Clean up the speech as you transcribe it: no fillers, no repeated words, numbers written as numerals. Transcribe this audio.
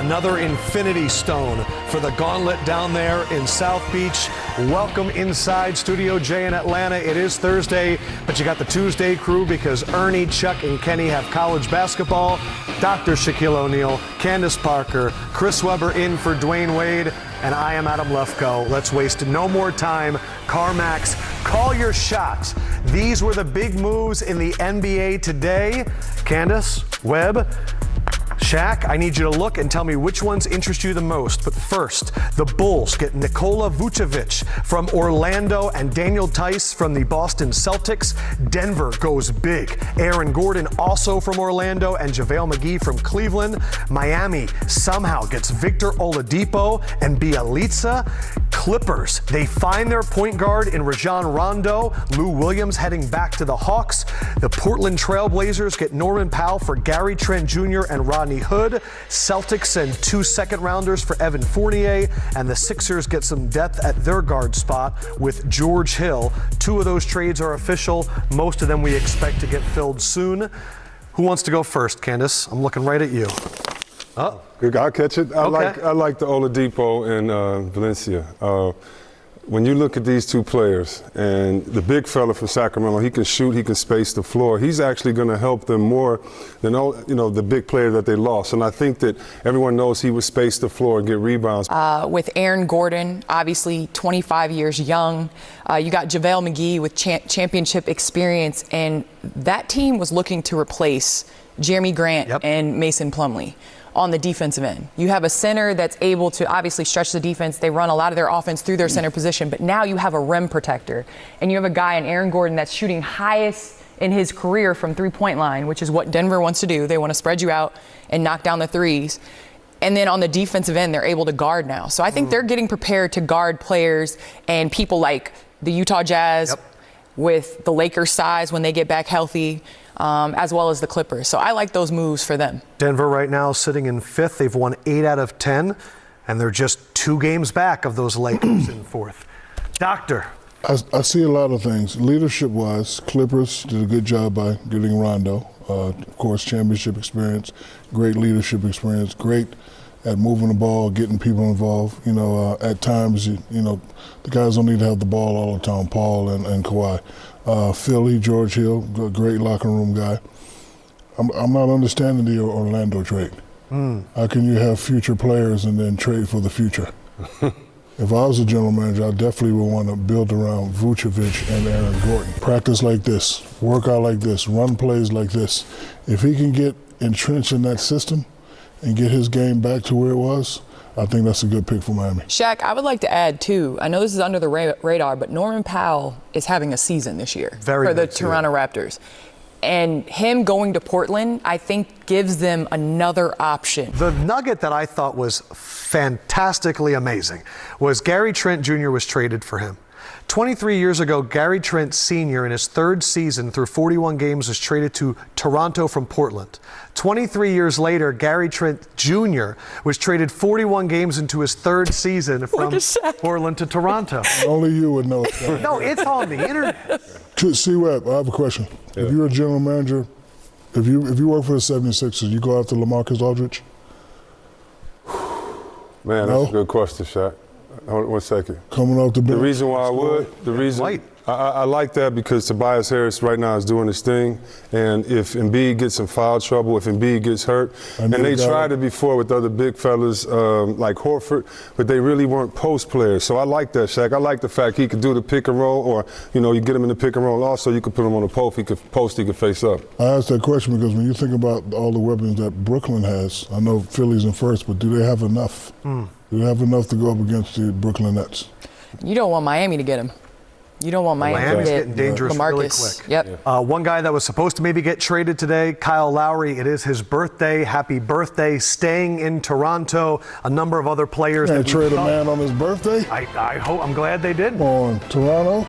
Another infinity stone for the gauntlet down there in South Beach. Welcome inside Studio J in Atlanta. It is Thursday, but you got the Tuesday crew because Ernie, Chuck, and Kenny have college basketball. Dr. Shaquille O'Neal, Candace Parker, Chris Webber in for Dwayne Wade, and I am Adam Lefkoe. Let's waste no more time. Carmax, call your shots. These were the big moves in the NBA today. Candace, Webb, Shaq, I need you to look and tell me which ones interest you the most. But first, the Bulls get Nikola Vucevic from Orlando and Daniel Tice from the Boston Celtics. Denver goes big. Aaron Gordon also from Orlando and JaVale McGee from Cleveland. Miami somehow gets Victor Oladipo and Bjelica. Clippers, they find their point guard in Rajon Rondo. Lou Williams heading back to the Hawks. The Portland Trail Blazers get Norman Powell for Gary Trent Jr. and Rodney Hood. Celtics send 2 second-rounders for Evan Fournier, and the Sixers get some depth at their guard spot with George Hill. 2 of those trades are official. Most of them we expect to get filled soon. Who wants to go first, Candace? I'm looking right at you. Oh, good. I'll catch it. I like the Oladipo and Valencia. When you look at these two players, and the big fella from Sacramento, he can shoot, he can space the floor. He's actually going to help them more than the big player that they lost. And I think that everyone knows he would space the floor and get rebounds. With Aaron Gordon, obviously 25 years young, you got JaVale McGee with championship experience, and that team was looking to replace Jeremy Grant and Mason Plumlee on the defensive end. You have a center that's able to obviously stretch the defense. They run a lot of their offense through their center position, but now you have a rim protector, and you have a guy in Aaron Gordon that's shooting highest in his career from three-point line, which is what Denver wants to do. They want to spread you out and knock down the threes. And then on the defensive end, they're able to guard now. So I think they're getting prepared to guard players and people like the Utah Jazz with the Lakers' size when they get back healthy. As well as the Clippers. So I like those moves for them. Denver right now sitting in 5th. They've won 8 out of 10, and they're just 2 games back of those Lakers in 4th. Doctor. I see a lot of things. Leadership-wise, Clippers did a good job by getting Rondo. Of course, championship experience, great leadership experience, great at moving the ball, getting people involved. At times, the guys don't need to have the ball all the time, Paul and Kawhi. Philly, George Hill, great locker room guy. I'm not understanding the Orlando trade. How can you have future players and then trade for the future? If I was a general manager, I definitely would want to build around Vucevic and Aaron Gordon. Practice like this, work out like this, run plays like this. If he can get entrenched in that system and get his game back to where it was, I think that's a good pick for Miami. Shaq, I would like to add, too, I know this is under the radar, but Norman Powell is having a season this year for the Toronto Raptors. And him going to Portland, I think, gives them another option. The nugget that I thought was fantastically amazing was Gary Trent Jr. was traded for him. 23 years ago, Gary Trent Sr. in his 3rd season through 41 games was traded to Toronto from Portland. 23 years later, Gary Trent Jr. was traded 41 games into his 3rd season from Portland to Toronto. Only you would know that. No, it's on the internet. C-Web, I have a question. Yeah. If you're a general manager, if you work for the 76ers, you go after LaMarcus Aldridge? Man, that's a good question, Shaq. Hold on 1 second. Coming off the bench. The reason why I would, I like that because Tobias Harris right now is doing his thing, and if Embiid gets in foul trouble, if Embiid gets hurt, and they tried it before with other big fellas like Horford, but they really weren't post players. So I like that, Shaq. I like the fact he could do the pick and roll, or you get him in the pick and roll. Also, you could put him on a post. He could face up. I asked that question because when you think about all the weapons that Brooklyn has, I know Philly's in first, but do they have enough? Do they have enough to go up against the Brooklyn Nets? You don't want Miami to get him. You don't want Miami's getting dangerous really quick. One guy that was supposed to maybe get traded today, Kyle Lowry. It is his birthday. Happy birthday. Staying in Toronto. A number of other players. They trade a man on his birthday? I'm glad they did. On Toronto?